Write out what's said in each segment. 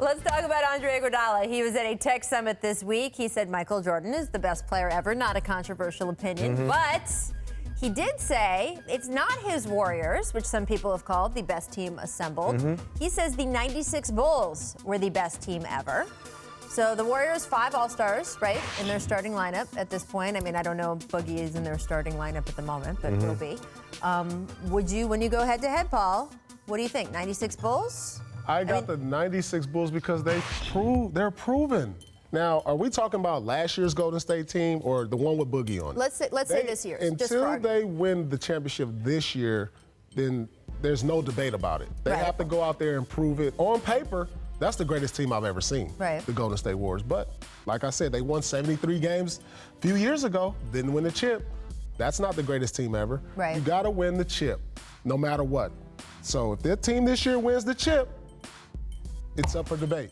Let's talk about Andre Iguodala. He was at a tech summit this week. He said Michael Jordan is the best player ever. Not a controversial opinion, but he did say it's not his Warriors, which some people have called the best team assembled. He says the 96 Bulls were the best team ever. So the Warriors, 5 All-Stars, right, in their starting lineup at this point. I mean, I don't know if Boogie is in their starting lineup at the moment, but it will be. Would you, when you go head-to-head, Paul, what do you think, 96 Bulls? I got the 96 Bulls because they're proven. Now, are we talking about last year's Golden State team or the one with Boogie on it? Let's say this year. Until they win the championship this year, then there's no debate about it. They have to go out there and prove it. On paper, that's the greatest team I've ever seen, the Golden State Warriors. But like I said, they won 73 games a few years ago, didn't win the chip. That's not the greatest team ever. You got to win the chip, no matter what. So if their team this year wins the chip, it's up for debate.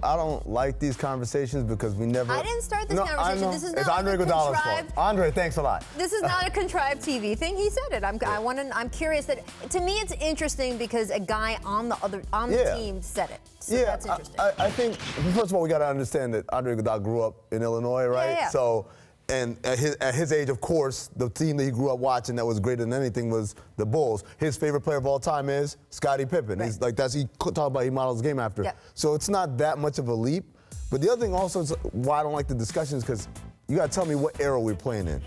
I don't like these conversations because we never. I didn't start this conversation. This is not it's Andre Iguodala's fault. Andre, thanks a lot. This is not a contrived TV thing. He said it. I'm curious that. To me, it's interesting because a guy on the team said it. So that's interesting. I think first of all we got to understand that Andre Iguodala grew up in Illinois, right? So. And at his age, of course, the team that he grew up watching that was greater than anything was the Bulls. His favorite player of all time is Scottie Pippen. He's like he talked about he models his game after. So it's not that much of a leap. But the other thing also is why I don't like the discussions because you got to tell me what era we're playing in.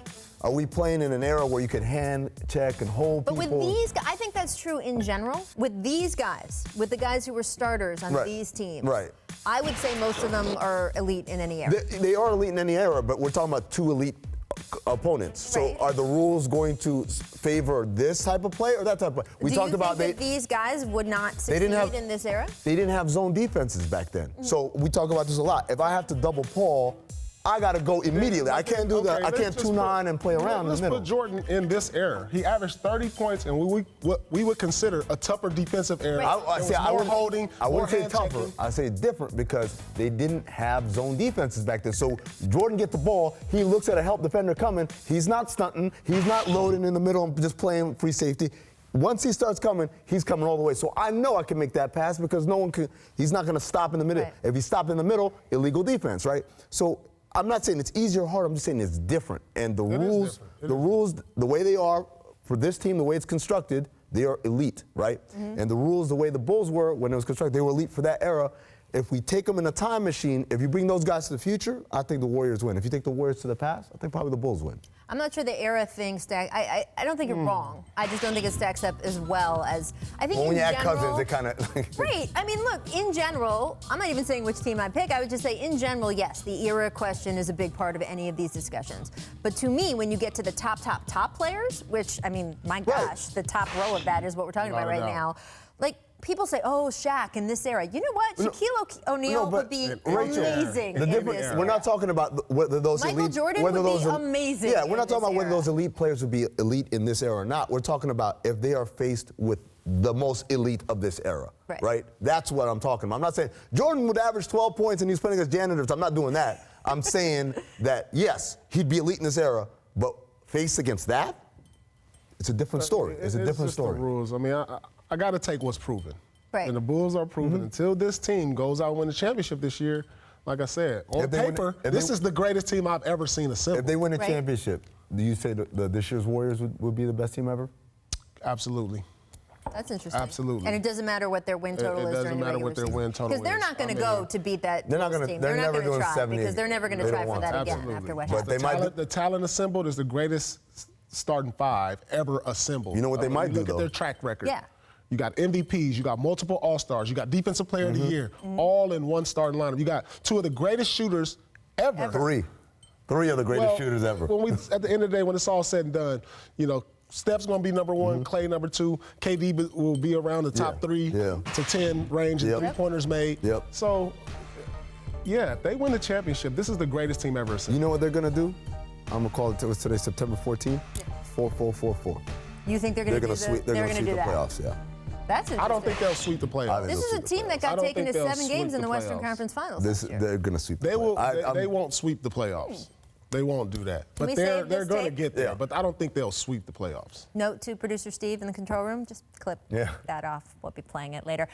Are we playing in an era where you could hand check and hold people? But with these guys, I think that's true in general. With these guys, with the guys who were starters on these teams, I would say most of them are elite in any era. They are elite in any era, but we're talking about 2 elite opponents. So are the rules going to favor this type of play or that type of play? Do you think that these guys would not succeed in this era? They didn't have zone defenses back then. So we talk about this a lot. If I have to double Paul, I got to go immediately. I can't do that. I can't 2-9 and play around in the middle. Let's put Jordan in this era. He averaged 30 points in what we would consider a tougher defensive era. I wouldn't say tougher. I say different because they didn't have zone defenses back then. So Jordan gets the ball. He looks at a help defender coming. He's not stunting. He's not loading in the middle and just playing free safety. Once he starts coming, he's coming all the way. So I know I can make that pass because he's not going to stop in the middle. If he stopped in the middle, illegal defense, right? So I'm not saying it's easy or hard. I'm just saying it's different. And the rules, the way they are for this team, the way it's constructed, they are elite, right? And the rules, the way the Bulls were when it was constructed, they were elite for that era. If we take them in a time machine, if you bring those guys to the future, I think the Warriors win. If you take the Warriors to the past, I think probably the Bulls win. I'm not sure the era thing stacks. I don't think you're wrong. I just don't think it stacks up as well as I think. Well, when you add general, Cousins, it kind of. Right. I mean, look. In general, I'm not even saying which team I pick. I would just say, in general, yes, the era question is a big part of any of these discussions. But to me, when you get to the top players, which I mean, my gosh, the top row of that is what we're talking about right now. Like. People say, oh, Shaq in this era. You know what? Shaquille O'Neal would be amazing in this era. We're not talking about whether those Michael Jordan would be amazing. Yeah, we're not talking about whether those elite players would be elite in this era or not. We're talking about if they are faced with the most elite of this era, right? That's what I'm talking about. I'm not saying Jordan would average 12 points and he's playing against janitors. I'm not doing that. I'm saying that, yes, he'd be elite in this era, but faced against that, it's a different story. It's a different story. The rules. I mean, I got to take what's proven. And the Bulls are proven until this team goes out and win the championship this year. Like I said, on paper, this is the greatest team I've ever seen assemble. If they win a championship, do you say this year's Warriors would be the best team ever? Absolutely. That's interesting. Absolutely. And it doesn't matter what their win total is during the regular season. Because they're not going to go to beat that team. They're not going to try because they're never going to try for that again after what happened. The talent assembled is the greatest starting 5 ever assembled. You know what they might do, look though? At their track record. You got MVPs, you got multiple All-Stars, you got Defensive Player of the Year, all in one starting lineup. You got 2 of the greatest shooters ever. 3 of the greatest shooters ever. At the end of the day, when it's all said and done, you know, Steph's going to be number 1, Klay number 2, KD will be around the top 3 to 10 range, and 3-pointers made. So, yeah, if they win the championship, this is the greatest team ever seen. You know what they're going to do? I'm going to call it today, September 14th, 4-4-4-4. You think they're going to do that? They're going to sweep the playoffs, That's interesting. I don't think they'll sweep the playoffs. This is a team that got taken to 7 games in the Western Conference Finals. They're going to sweep the playoffs. They won't sweep the playoffs. They won't do that. But they're going to get there. But I don't think they'll sweep the playoffs. Note to producer Steve in the control room, just clip that off. We'll be playing it later.